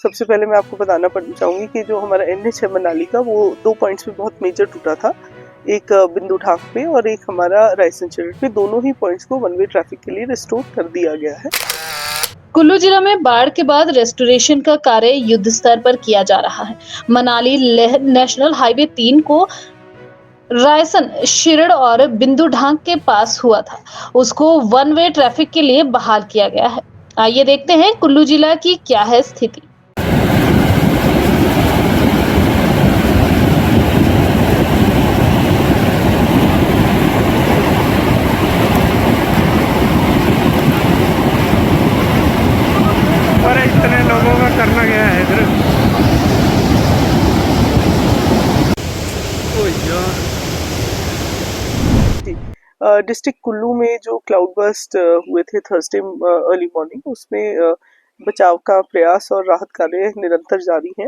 सबसे पहले मैं आपको बताना चाहूँगी कि जो हमारा NH है मनाली का, वो 2 पॉइंट्स पे बहुत मेजर टूटा था। एक बिंदु ढाक पे और एक हमारा रायसन चरण पे। दोनों ही पॉइंट्स को वन वे ट्रैफिक के लिए रिस्टोर कर दिया गया है। कुल्लू जिला में बाढ़ के बाद रेस्टोरेशन का कार्य युद्ध स्तर पर किया जा रहा है। मनाली लेह नेशनल हाईवे 3 को रायसन, शिरड़ और बिंदु ढांक के पास हुआ था। उसको वन वे ट्रैफिक के लिए बहाल किया गया है। आइए देखते हैं कुल्लू जिला की क्या है स्थिति। अरे इतने लोगों का करना गया है इधर। डिस्ट्रिक्ट कुल्लू में जो क्लाउड बर्स्ट हुए थे थर्सडे अर्ली मॉर्निंग, उसमें बचाव का प्रयास और राहत कार्य निरंतर जारी है।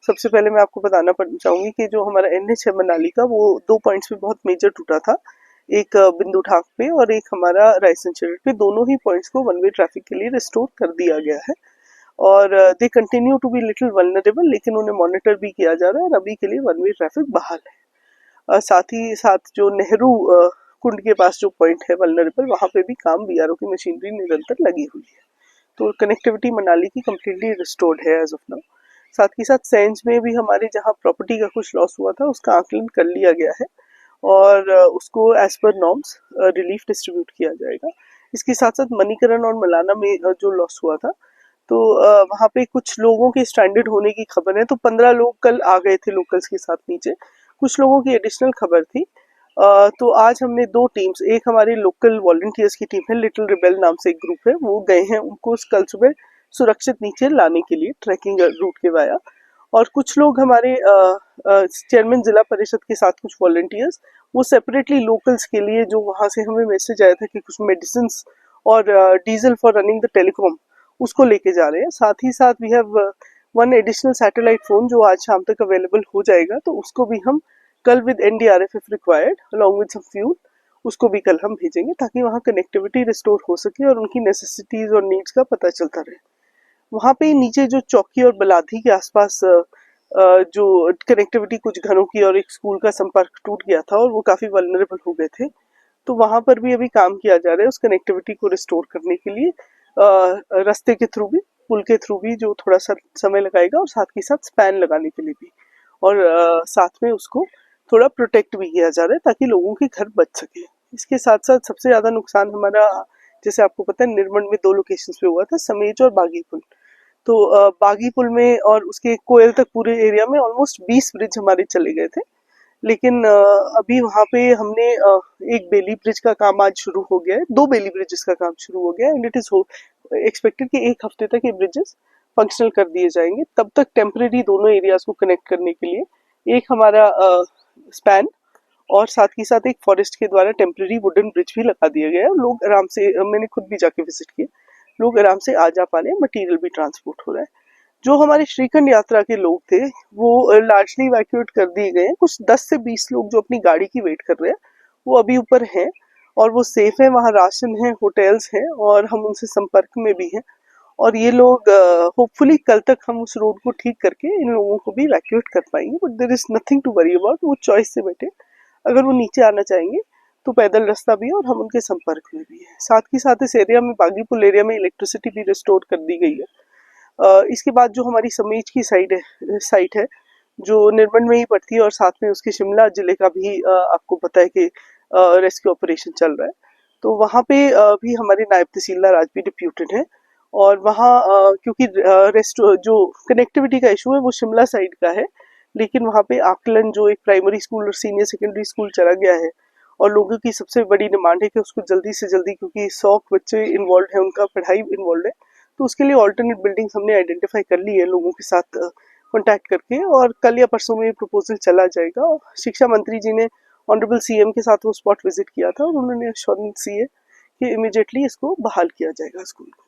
सबसे पहले मैं आपको बताना चाहूँगी कि जो हमारा NH है मनाली का, वो 2 पॉइंट्स पे बहुत मेजर टूटा था। एक बिंदु ढाक पे और एक हमारा रायसन चरण पे। दोनों ही पॉइंट्स को वन वे ट्रैफिक के लिए रिस्टोर कर दिया गया है और they continue to be little vulnerable, लेकिन उन्हें मॉनिटर भी किया जा रहा है और अभी के लिए वन वे ट्रैफिक बहाल है। साथ ही साथ जो नेहरू कुंड के पास जो पॉइंट है वल्नरेबल, वहाँ पे भी काम BRO की मशीनरी निरंतर लगी हुई है। तो कनेक्टिविटी मनाली की कम्प्लीटली रिस्टोर्ड है एज ऑफ नाउ। साथ ही साथ सेंज में भी हमारे जहाँ प्रॉपर्टी का कुछ लॉस हुआ था, उसका आकलन कर लिया गया है और उसको as per norms relief distribute किया जाएगा। इसके साथ साथ मणिकरण और मलाना में जो लॉस हुआ था, तो वहाँ पे कुछ लोगों के स्ट्रैंडेड होने की खबर है। तो 15 लोग कल आ गए थे लोकल्स के साथ नीचे। कुछ लोगों की एडिशनल खबर थी। तो आज हमने 2 टीम्स, एक हमारी लोकल वॉलंटियर्स की टीम है, लिटिल रिबेल नाम से एक ग्रुप है, वो गए हैं उनको कल सुबह सुरक्षित नीचे लाने के लिए ट्रैकिंग रूट के वाया। और कुछ लोग हमारे चेयरमैन जिला परिषद के साथ कुछ वॉलंटियर्स, वो सेपरेटली लोकल्स के लिए, जो वहां से हमें मैसेज आया था कि कुछ मेडिसिन और diesel for running the telecom, उसको लेके जा रहे हैं। साथ ही साथ we have 1 additional satellite phone जो आज शाम तक अवेलेबल हो जाएगा, तो उसको भी हम कल with NDRF if required along with some fuel, उसको भी कल हम भेजेंगे ताकि वहाँ कनेक्टिविटी रिस्टोर हो सके और उनकी नेसेसिटीज और नीड्स का पता चलता रहे। वहाँ पे नीचे जो चौकी और बलाधी के आसपास जो कनेक्टिविटी कुछ घरों की और एक स्कूल का संपर्क टूट गया था और वो काफी वल्नरेबल हो गए थे, तो वहां पर भी अभी काम किया जा रहा है उस कनेक्टिविटी को रिस्टोर करने के लिए, रास्ते के थ्रू भी, पुल के थ्रू भी, जो थोड़ा सा समय लगाएगा, और साथ ही साथ स्पैन लगाने के लिए भी, और साथ में उसको थोड़ा प्रोटेक्ट भी किया जा रहा है ताकि लोगों के घर बच सके। इसके साथ साथ सबसे ज्यादा नुकसान हमारा, जैसे आपको पता है, निर्मंड में 2 लोकेशंस पे हुआ था, समेज और बागी पुल। तो बागी पुल में और उसके कोयल तक पूरे एरिया में ऑलमोस्ट 20 ब्रिज हमारे चले गए थे, लेकिन अभी वहाँ पे हमने एक बेली ब्रिज का काम आज शुरू हो गया है, 2 बेली ब्रिजेस का काम शुरू हो गया है, एंड इट इज एक्सपेक्टेड कि 1 हफ्ते तक ये ब्रिजेस फंक्शनल कर दिए जाएंगे। तब तक टेम्परेरी दोनों एरियाज को कनेक्ट करने के लिए एक हमारा स्पैन और साथ ही साथ एक फॉरेस्ट के द्वारा टेम्परेरी वुडन ब्रिज भी लगा दिया गया है। लोग आराम से, मैंने खुद भी जाके विजिट किया, लोग आराम से आ जा पा रहे हैं, मटीरियल भी ट्रांसपोर्ट हो रहा है। जो हमारे श्रीखंड यात्रा के लोग थे, वो लार्जली इवैक्यूएट कर दिए गए हैं। कुछ 10 से 20 लोग जो अपनी गाड़ी की वेट कर रहे हैं, वो अभी ऊपर हैं और वो सेफ है, वहाँ राशन है, होटल्स हैं और हम उनसे संपर्क में भी हैं। और ये लोग होपफुली कल तक हम उस रोड को ठीक करके इन लोगों को भी इवैक्यूएट कर पाएंगे। But there is nothing to worry about, वो चॉइस से बैठे, अगर वो नीचे आना चाहेंगे तो पैदल रास्ता भी है और हम उनके संपर्क में भी है। साथ ही साथ इस एरिया में, बागीपुल एरिया में, इलेक्ट्रिसिटी भी रिस्टोर कर दी गई है। इसके बाद जो हमारी समेज की साइट है, जो निर्मंड में ही पड़ती है और साथ में उसके शिमला जिले का भी आपको पता है कि रेस्क्यू ऑपरेशन चल रहा है, तो वहाँ पे भी हमारे नायब तहसीलदार आज भी डिप्यूटेड है। और वहाँ क्योंकि रेस्ट जो कनेक्टिविटी का इशू है वो शिमला साइड का है, लेकिन वहाँ पे आकलन, जो एक प्राइमरी स्कूल और सीनियर सेकेंडरी स्कूल चला गया है, और लोगों की सबसे बड़ी डिमांड है कि उसको जल्दी से जल्दी, क्योंकि 100 बच्चे इन्वॉल्व है, उनका पढ़ाई इन्वॉल्व है, तो उसके लिए ऑल्टरनेट बिल्डिंग्स हमने आइडेंटिफाई कर ली है लोगों के साथ कॉन्टैक्ट करके, और कल या परसों में प्रपोजल चला जाएगा। शिक्षा मंत्री जी ने ऑनरेबल CM के साथ वो स्पॉट विजिट किया था और उन्होंने एश्योरेंस दी है कि इमीडिएटली इसको बहाल किया जाएगा स्कूल को।